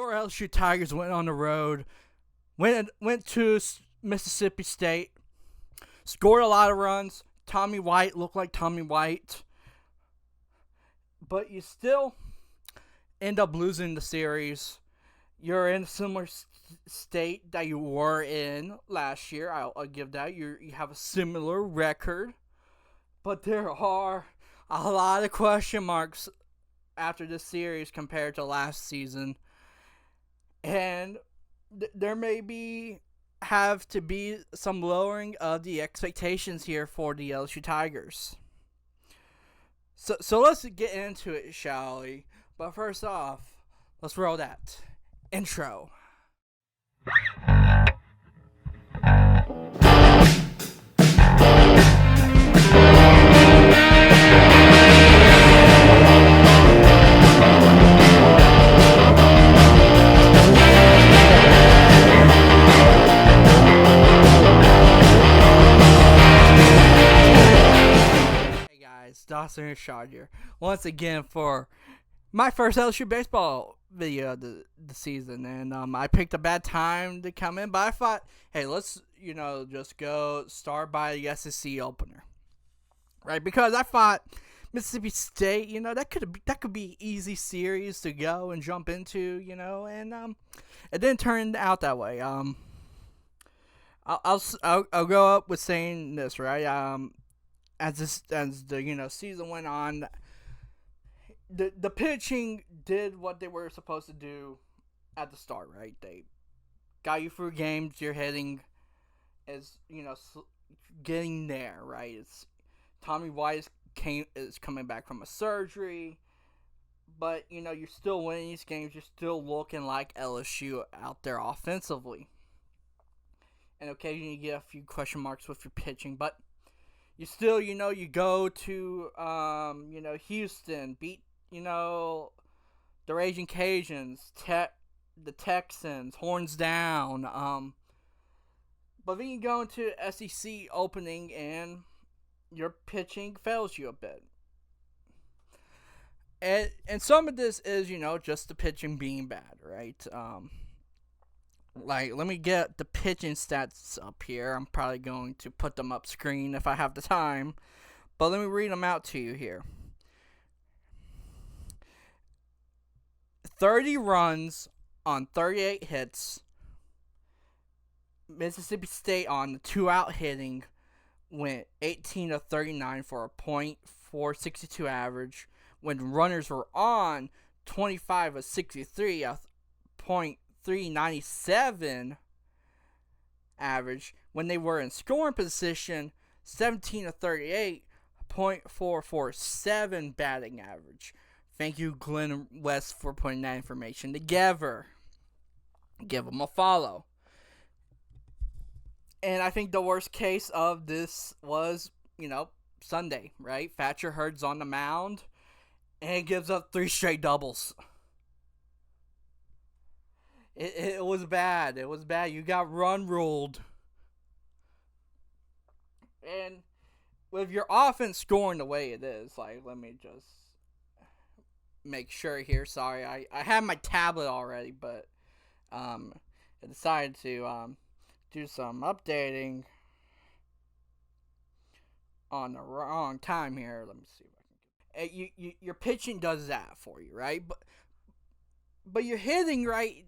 your LSU Tigers went on the road, went to Mississippi State, scored a lot of runs. Tommy White looked like Tommy White, but you still end up losing the series. You're in a similar state that you were in last year. I'll give that. You have a similar record, but there are a lot of question marks after this series compared to last season, and there may have to be some lowering of the expectations here for the LSU Tigers. So let's get into it, shall we? But first off, let's roll that intro. Hey guys, Dawson and Shad here once again for my first LSU baseball video of the season, and I picked a bad time to come in, but I thought, hey, let's just go start by the SEC opener, right? Because I thought Mississippi State, that could be an easy series to go and jump into, and it didn't turn out that way. I'll go up with saying this, right? As the season went on, the pitching did what they were supposed to do at the start, right? They got you through games. Your hitting is getting there, right? It's Tommy White is coming back from a surgery, but you're still winning these games. You're still looking like LSU out there offensively, and occasionally you get a few question marks with your pitching, but you still you go to Houston, beat the Raging Cajuns, the Texans, horns down. But then you go into SEC opening and your pitching fails you a bit. And some of this is, just the pitching being bad, right? Let me get the pitching stats up here. I'm probably going to put them up screen if I have the time. But let me read them out to you here. 30 runs on 38 hits. Mississippi State on the 2-out hitting went 18 of 39 for a .462 average. When runners were on, 25 of 63, a .397 average. When they were in scoring position, 17 of 38, .447 batting average. Thank you, Glenn West, for putting that information together. Give them a follow. And I think the worst case of this was, Sunday, right? Thatcher Hurd's on the mound and gives up 3 straight doubles. It was bad. It was bad. You got run ruled. And with your offense scoring the way it is, let me just make sure here. Sorry, I had my tablet already, but I decided to do some updating on the wrong time here. Let me see if I can. Your pitching does that for you, right? But your hitting, right?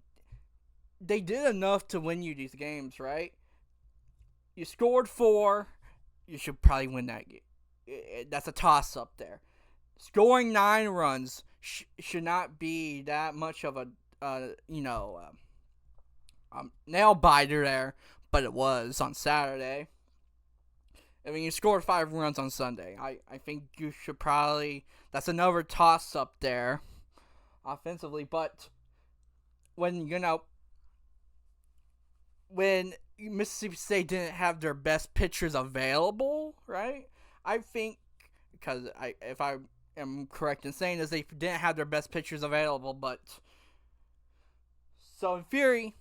They did enough to win you these games, right? You scored 4. You should probably win that game. That's a toss-up there. Scoring 9 runs should not be that much of a nail biter there, but it was on Saturday. I mean, you scored 5 runs on Sunday. I think you should probably... That's another toss-up there offensively, but when Mississippi State didn't have their best pitchers available, right? I think, because if I am correct in saying this, they didn't have their best pitchers available, but so in theory,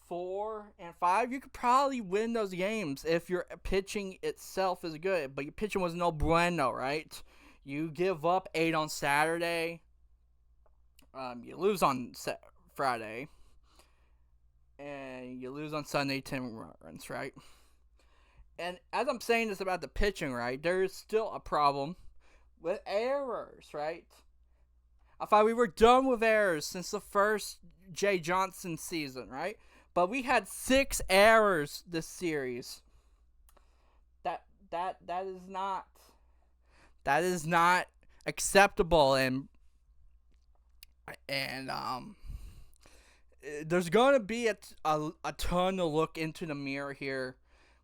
4 and 5, you could probably win those games if your pitching itself is good, but your pitching was no bueno, right? You give up 8 on Saturday, you lose on Friday, and you lose on Sunday 10 runs, right? And as I'm saying this about the pitching, right, there is still a problem with errors, right? I thought we were done with errors since the first Jay Johnson season, right? But we had 6 errors this series. That is not acceptable, and there's going to be a ton to look into the mirror here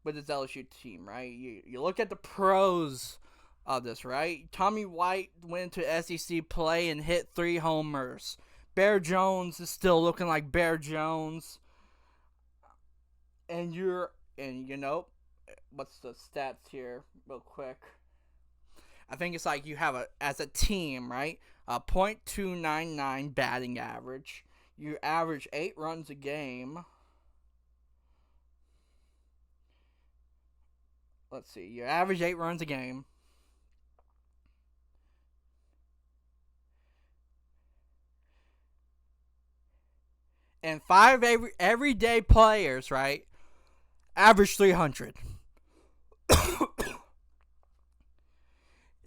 with this LSU team, right? You look at the pros of this, right? Tommy White went to SEC play and hit 3 homers. Bear Jones is still looking like Bear Jones. And what's the stats here real quick? I think it's like you have as a team, right? A .299 batting average. You average 8 runs a game. Let's see. You average 8 runs a game. And 5 everyday players, right? Average 300.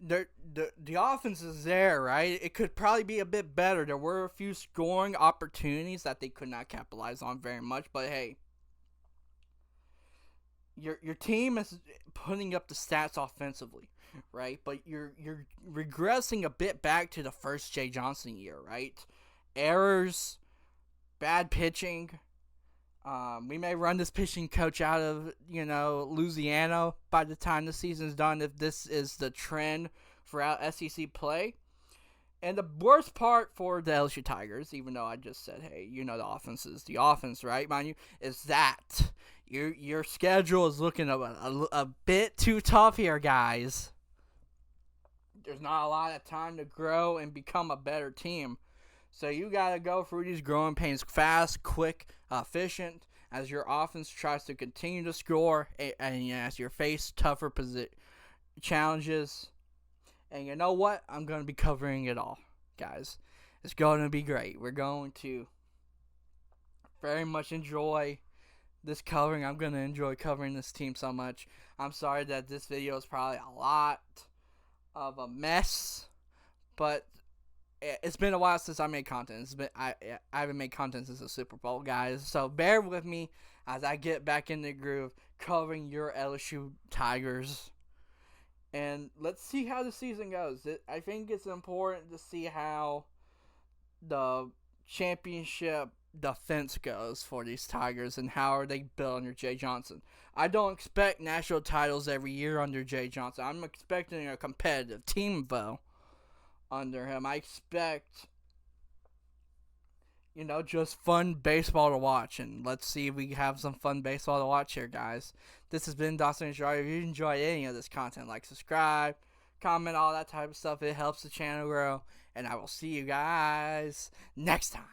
The offense is there, right? It could probably be a bit better. There were a few scoring opportunities that they could not capitalize on very much, but hey, your team is putting up the stats offensively, right? But you're regressing a bit back to the first Jay Johnson year, right? Errors, bad pitching. We may run this pitching coach out of, Louisiana by the time the season's done if this is the trend throughout SEC play. And the worst part for the LSU Tigers, even though I just said, hey, the offense is the offense, right, mind you, is that your schedule is looking a bit too tough here, guys. There's not a lot of time to grow and become a better team. So you got to go through these growing pains fast, quick, efficient, as your offense tries to continue to score and as you face tougher challenges. And you know what? I'm going to be covering it all, guys. It's going to be great. We're going to very much enjoy this covering. I'm going to enjoy covering this team so much. I'm sorry that this video is probably a lot of a mess, but it's been a while since I made content. I haven't made content since the Super Bowl, guys. So bear with me as I get back in the groove covering your LSU Tigers. And let's see how the season goes. I think it's important to see how the championship defense goes for these Tigers and how are they built under Jay Johnson. I don't expect national titles every year under Jay Johnson. I'm expecting a competitive team, though, under him. I expect, just fun baseball to watch. And let's see if we have some fun baseball to watch here, guys. This has been Dawson and Joy. If you enjoyed any of this content, like, subscribe, comment, all that type of stuff. It helps the channel grow. And I will see you guys next time.